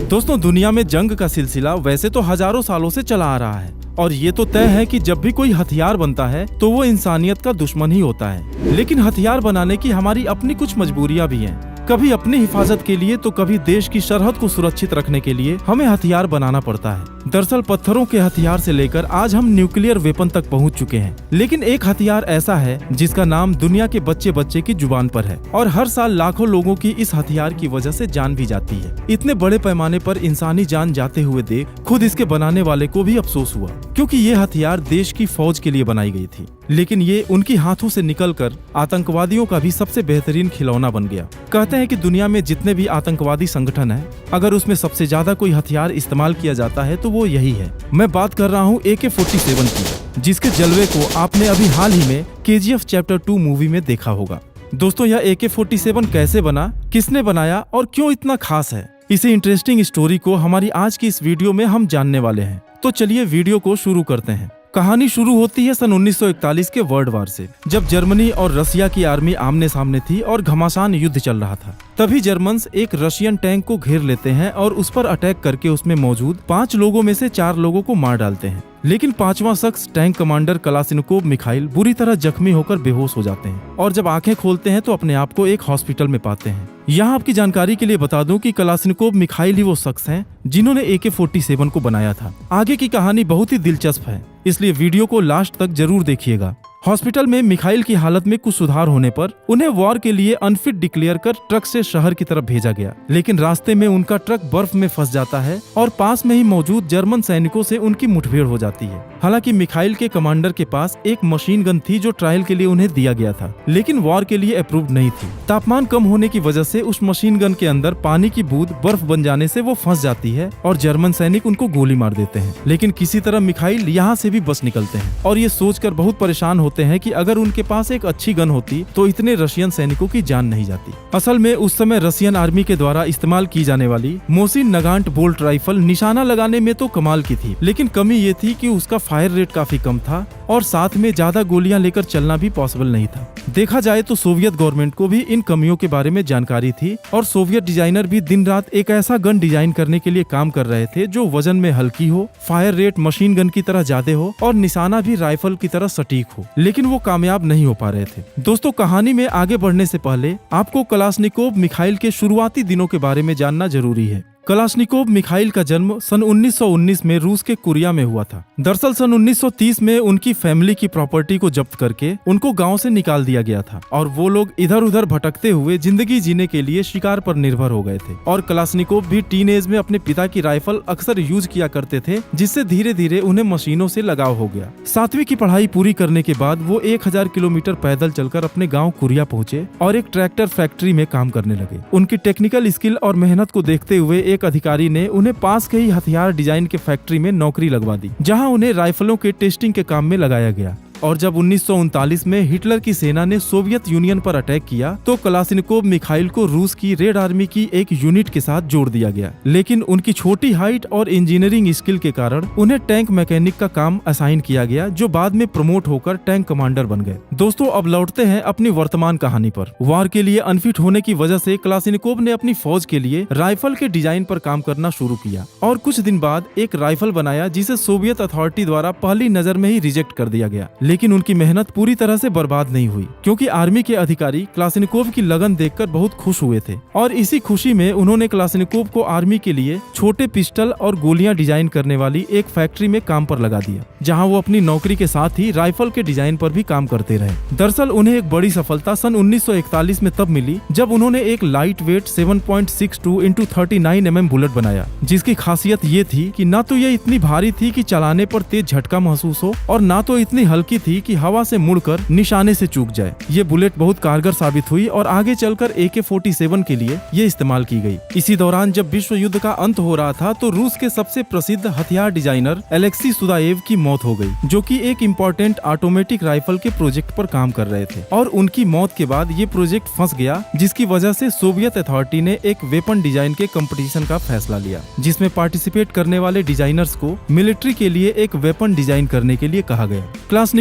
दोस्तों, दुनिया में जंग का सिलसिला वैसे तो हजारों सालों से चला आ रहा है और ये तो तय है कि जब भी कोई हथियार बनता है तो वो इंसानियत का दुश्मन ही होता है। लेकिन हथियार बनाने की हमारी अपनी कुछ मजबूरियां भी हैं। कभी अपनी हिफाजत के लिए तो कभी देश की सरहद को सुरक्षित रखने के लिए हमें हथियार बनाना पड़ता है। दरअसल पत्थरों के हथियार से लेकर आज हम न्यूक्लियर वेपन तक पहुंच चुके हैं। लेकिन एक हथियार ऐसा है जिसका नाम दुनिया के बच्चे बच्चे की जुबान पर है और हर साल लाखों लोगों की इस हथियार की वजह से जान भी जाती है। इतने बड़े पैमाने पर इंसानी जान जाते हुए देख खुद इसके बनाने वाले को भी अफसोस हुआ, क्योंकि ये हथियार देश की फौज के लिए बनाई गई थी। लेकिन ये उनकी हाथों से निकलकर आतंकवादियों का भी सबसे बेहतरीन खिलौना बन गया। कहते हैं कि दुनिया में जितने भी आतंकवादी संगठन हैं, अगर उसमें सबसे ज्यादा कोई हथियार इस्तेमाल किया जाता है तो वो यही है। मैं बात कर रहा हूँ AK-47 की, जिसके जलवे को आपने अभी हाल ही में KGF चैप्टर 2 मूवी में देखा होगा। दोस्तों, यह AK-47 कैसे बना, किसने बनाया और क्यों इतना खास है, इसी इंटरेस्टिंग स्टोरी को हमारी आज की इस वीडियो में हम जानने वाले हैं। तो चलिए वीडियो को शुरू करते हैं। कहानी शुरू होती है सन 1941 के वर्ल्ड वार से, जब जर्मनी और रसिया की आर्मी आमने सामने थी और घमासान युद्ध चल रहा था। तभी जर्मन्स एक रशियन टैंक को घेर लेते हैं और उस पर अटैक करके उसमें मौजूद 5 लोगों में से 4 लोगों को मार डालते हैं। लेकिन 5वां शख्स टैंक कमांडर कलाशिनिकोव मिखाइल बुरी तरह जख्मी होकर बेहोश हो जाते हैं और जब आंखें खोलते हैं तो अपने आप को एक हॉस्पिटल में पाते हैं। यहाँ आपकी जानकारी के लिए बता दूं कि कलाशिनिकोव मिखाइल ही वो शख्स हैं जिन्होंने AK-47 को बनाया था। आगे की कहानी बहुत ही दिलचस्प है, इसलिए वीडियो को लास्ट तक जरूर देखिएगा। हॉस्पिटल में मिखाइल की हालत में कुछ सुधार होने पर उन्हें वॉर के लिए अनफिट डिक्लेयर कर ट्रक से शहर की तरफ भेजा गया। लेकिन रास्ते में उनका ट्रक बर्फ में फंस जाता है और पास में ही मौजूद जर्मन सैनिकों से उनकी मुठभेड़ हो जाती है। हालांकि मिखाइल के कमांडर के पास एक मशीन गन थी जो ट्रायल के लिए उन्हें दिया गया था, लेकिन वॉर के लिए अप्रूव्ड नहीं थी। तापमान कम होने की वजह से उस मशीन गन के अंदर पानी की बूंद बर्फ बन जाने से वो फंस जाती है और जर्मन सैनिक उनको गोली मार देते हैं। लेकिन किसी तरह मिखाइल यहाँ से भी बच निकलते हैं और ये सोचकर बहुत परेशान होते हैं कि अगर उनके पास एक अच्छी गन होती तो इतने रशियन सैनिकों की जान नहीं जाती। असल में उस समय रशियन आर्मी के द्वारा इस्तेमाल की जाने वाली मोसिन नगांट बोल्ट राइफल निशाना लगाने में तो कमाल की थी, लेकिन कमी ये थी कि उसका फायर रेट काफी कम था और साथ में ज्यादा गोलियां लेकर चलना भी पॉसिबल नहीं था। देखा जाए तो सोवियत गवर्नमेंट को भी इन कमियों के बारे में जानकारी थी और सोवियत डिजाइनर भी दिन रात एक ऐसा गन डिजाइन करने के लिए काम कर रहे थे जो वजन में हल्की हो, फायर रेट मशीन गन की तरह ज्यादा हो और निशाना भी राइफल की तरह सटीक हो। लेकिन वो कामयाब नहीं हो पा रहे थे। दोस्तों, कहानी में आगे बढ़ने से पहले आपको कलाशिनिकोव मिखाइल के शुरुआती दिनों के बारे में जानना जरूरी है। कलाशिनिकोव मिखाइल का जन्म सन 1919 में रूस के कुरिया में हुआ था। दरअसल सन 1930 में उनकी फैमिली की प्रॉपर्टी को जब्त करके उनको गांव से निकाल दिया गया था और वो लोग इधर उधर भटकते हुए जिंदगी जीने के लिए शिकार पर निर्भर हो गए थे। और कलाशिनिकोव भी टीन एज में अपने पिता की राइफल अक्सर यूज किया करते थे, जिससे धीरे धीरे उन्हें मशीनों से लगाव हो गया। 7वीं की पढ़ाई पूरी करने के बाद वो 1000 किलोमीटर पैदल चलकर अपने गाँव कुरिया पहुँचे और एक ट्रैक्टर फैक्ट्री में काम करने लगे। उनकी टेक्निकल स्किल और मेहनत को देखते हुए एक अधिकारी ने उन्हें पास के ही हथियार डिजाइन के फैक्ट्री में नौकरी लगवा दी, जहां उन्हें राइफलों के टेस्टिंग के काम में लगाया गया। और जब 1939 में हिटलर की सेना ने सोवियत यूनियन पर अटैक किया तो कलाशिनिकोव मिखाइल को रूस की रेड आर्मी की एक यूनिट के साथ जोड़ दिया गया। लेकिन उनकी छोटी हाइट और इंजीनियरिंग स्किल के कारण उन्हें टैंक मैकेनिक का काम असाइन किया गया, जो बाद में प्रमोट होकर टैंक कमांडर बन गए। दोस्तों, अब लौटते हैं अपनी वर्तमान कहानी पर। वार के लिए अनफिट होने की वजह से कलाशिनिकोव ने अपनी फौज के लिए राइफल के डिजाइन पर काम करना शुरू किया और कुछ दिन बाद एक राइफल बनाया जिसे सोवियत अथॉरिटी द्वारा पहली नजर में ही रिजेक्ट कर दिया गया। लेकिन उनकी मेहनत पूरी तरह से बर्बाद नहीं हुई, क्योंकि आर्मी के अधिकारी कलाशिनिकोव की लगन देखकर बहुत खुश हुए थे और इसी खुशी में उन्होंने कलाशिनिकोव को आर्मी के लिए छोटे पिस्टल और गोलियां डिजाइन करने वाली एक फैक्ट्री में काम पर लगा दिया, जहां वो अपनी नौकरी के साथ ही राइफल के डिजाइन पर भी काम करते रहे। दरअसल उन्हें एक बड़ी सफलता सन 1941 में तब मिली जब उन्होंने एक लाइट वेट 7.62 × 39 mm बुलेट बनाया, जिसकी खासियत ये थी कि न तो ये इतनी भारी थी कि चलाने पर तेज झटका महसूस हो और न तो इतनी हल्की थी कि हवा से मुड़कर निशाने से चूक जाए। ये बुलेट बहुत कारगर साबित हुई और आगे चलकर AK-47 के लिए ये इस्तेमाल की गई। इसी दौरान जब विश्व युद्ध का अंत हो रहा था तो रूस के सबसे प्रसिद्ध हथियार डिजाइनर एलेक्सी सुदाएव की मौत हो गई, जो कि एक इम्पोर्टेंट ऑटोमेटिक राइफल के प्रोजेक्ट पर काम कर रहे थे। और उनकी मौत के बाद ये प्रोजेक्ट फंस गया, जिसकी वजह से सोवियत अथॉरिटी ने एक वेपन डिजाइन के कंपटीशन का फैसला लिया, जिसमें पार्टिसिपेट करने वाले डिजाइनर्स को मिलिट्री के लिए एक वेपन डिजाइन करने के लिए कहा गया।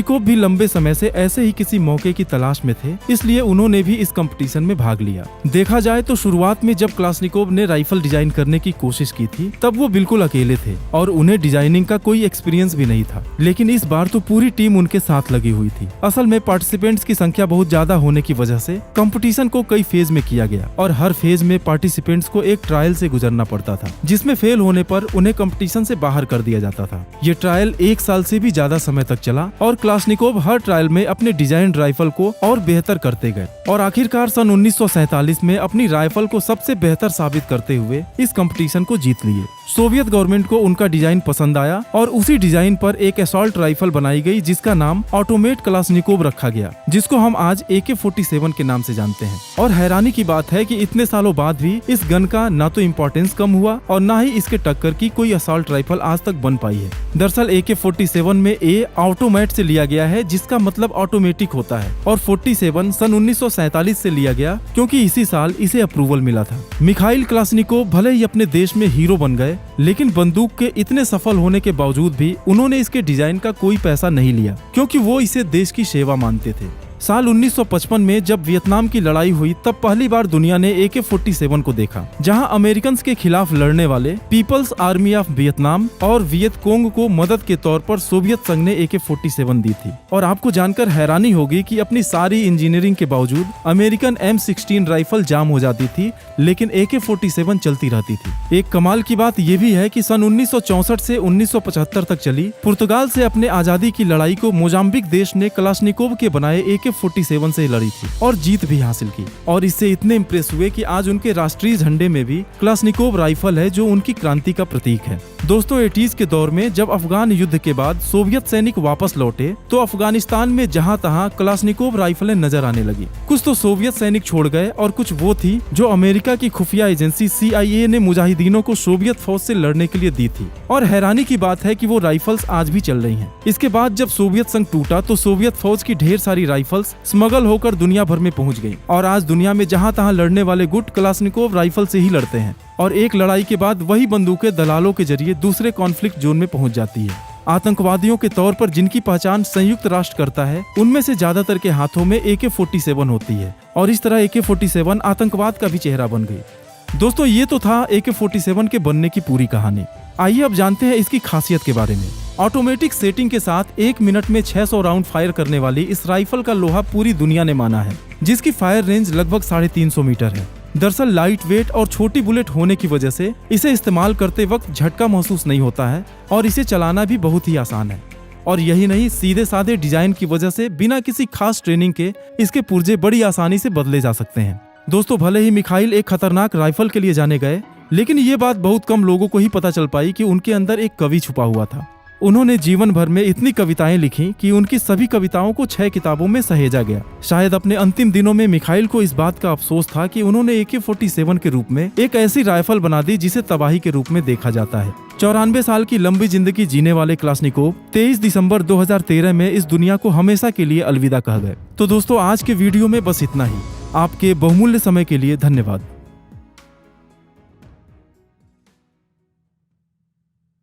क्लासनिकोव भी लंबे समय से ऐसे ही किसी मौके की तलाश में थे, इसलिए उन्होंने भी इस कंपटीशन में भाग लिया। देखा जाए तो शुरुआत में जब क्लासनिकोव ने राइफल डिजाइन करने की कोशिश की थी तब वो बिल्कुल अकेले थे और उन्हें डिजाइनिंग का कोई एक्सपीरियंस भी नहीं था, लेकिन इस बार तो पूरी टीम उनके साथ लगी हुई थी। असल में पार्टिसिपेंट्स की संख्या बहुत ज्यादा होने की वजह से कंपटीशन को कई फेज में किया गया और हर फेज में पार्टिसिपेंट्स को एक ट्रायल से गुजरना पड़ता था, जिसमें फेल होने पर उन्हें कंपटीशन से बाहर कर दिया जाता था। ये ट्रायल 1 साल से भी ज्यादा समय तक चला और क्लासनिकोव हर ट्रायल में अपने डिजाइन राइफल को और बेहतर करते गए और आखिरकार सन 1947 में अपनी राइफल को सबसे बेहतर साबित करते हुए इस कंपटीशन को जीत लिए। सोवियत गवर्नमेंट को उनका डिजाइन पसंद आया और उसी डिजाइन पर एक असॉल्ट राइफल बनाई गई जिसका नाम ऑटोमेट क्लासनिकोव रखा गया, जिसको हम आज AK-47 के नाम से जानते हैं। और हैरानी की बात है कि इतने सालों बाद भी इस गन का ना तो इम्पोर्टेंस कम हुआ और ना ही इसके टक्कर की कोई असॉल्ट राइफल आज तक बन पाई है। दरअसल AK-47 में ए ऑटोमेट से लिया गया है, जिसका मतलब ऑटोमेटिक होता है, और 47 सन 1947 से लिया गया क्योंकि इसी साल इसे अप्रूवल मिला था। मिखाइल क्लासनिकोव भले ही अपने देश में हीरो बन गए, लेकिन बंदूक के इतने सफल होने के बावजूद भी उन्होंने इसके डिजाइन का कोई पैसा नहीं लिया, क्योंकि वो इसे देश की सेवा मानते थे। साल 1955 में जब वियतनाम की लड़ाई हुई तब पहली बार दुनिया ने AK-47 को देखा, जहां अमेरिकन के खिलाफ लड़ने वाले पीपल्स आर्मी ऑफ वियतनाम और वियत कोंग को मदद के तौर पर सोवियत संघ ने AK-47 दी थी। और आपको जानकर हैरानी होगी कि अपनी सारी इंजीनियरिंग के बावजूद अमेरिकन M16 राइफल जाम हो जाती थी, लेकिन AK-47 चलती रहती थी। एक कमाल की बात यह भी है कि सन 1964 से 1975 तक चली पुर्तगाल से अपने आजादी की लड़ाई को मोजाम्बिक देश ने क्लासनिकोव के बनाए AK-47 से लड़ी थी और जीत भी हासिल की। और इससे इतने इम्प्रेस हुए कि आज उनके राष्ट्रीय झंडे में भी क्लासनिकोव राइफल है, जो उनकी क्रांति का प्रतीक है। दोस्तों 80s के दौर में जब अफगान युद्ध के बाद सोवियत सैनिक वापस लौटे तो अफगानिस्तान में जहां तहां क्लासनिकोव राइफलें नजर आने लगी। कुछ तो सोवियत सैनिक छोड़ गए और कुछ वो थी जो अमेरिका की खुफिया एजेंसी CIA ने मुजाहिदीनों को सोवियत फौज से लड़ने के लिए दी थी। और हैरानी की बात है कि वो राइफल्स आज भी चल रही हैं। इसके बाद जब सोवियत संघ टूटा तो सोवियत फौज की ढेर सारी राइफल्स स्मगल होकर दुनिया भर में पहुंच गई और आज दुनिया में जहां तहां लड़ने वाले गुट क्लासनिकोव राइफल से ही लड़ते हैं और एक लड़ाई के बाद वही बंदूकें दलालों के जरिए दूसरे कॉन्फ्लिक्ट जोन में पहुंच जाती है। आतंकवादियों के तौर पर जिनकी पहचान संयुक्त राष्ट्र करता है, उनमें से ज्यादातर के हाथों में AK-47 होती है और इस तरह AK-47 आतंकवाद का भी चेहरा बन गई। दोस्तों ये तो था AK-47 के बनने की पूरी कहानी। आइए अब जानते हैं इसकी खासियत के बारे में। ऑटोमेटिक सेटिंग के साथ 1 मिनट में 600 राउंड फायर करने वाली इस राइफल का लोहा पूरी दुनिया ने माना है, जिसकी फायर रेंज लगभग 350 मीटर है। दरअसल लाइट वेट और छोटी बुलेट होने की वजह से इसे इस्तेमाल करते वक्त झटका महसूस नहीं होता है और इसे चलाना भी बहुत ही आसान है। और यही नहीं, सीधे साधे डिजाइन की वजह से बिना किसी खास ट्रेनिंग के इसके पुर्जे बड़ी आसानी से बदले जा सकते हैं। दोस्तों भले ही मिखाइल एक खतरनाक राइफल के लिए जाने गए, लेकिन ये बात बहुत कम लोगों को ही पता चल पाई कि उनके अंदर एक कवि छुपा हुआ था। उन्होंने जीवन भर में इतनी कविताएं लिखी कि उनकी सभी कविताओं को 6 किताबों में सहेजा गया। शायद अपने अंतिम दिनों में मिखाइल को इस बात का अफसोस था कि उन्होंने AK-47 के रूप में एक ऐसी राइफल बना दी जिसे तबाही के रूप में देखा जाता है। 94 साल की लंबी जिंदगी जीने वाले क्लासनिकोव 23 दिसंबर 2013 में इस दुनिया को हमेशा के लिए अलविदा कह गए। तो दोस्तों आज के वीडियो में बस इतना ही। आपके बहुमूल्य समय के लिए धन्यवाद।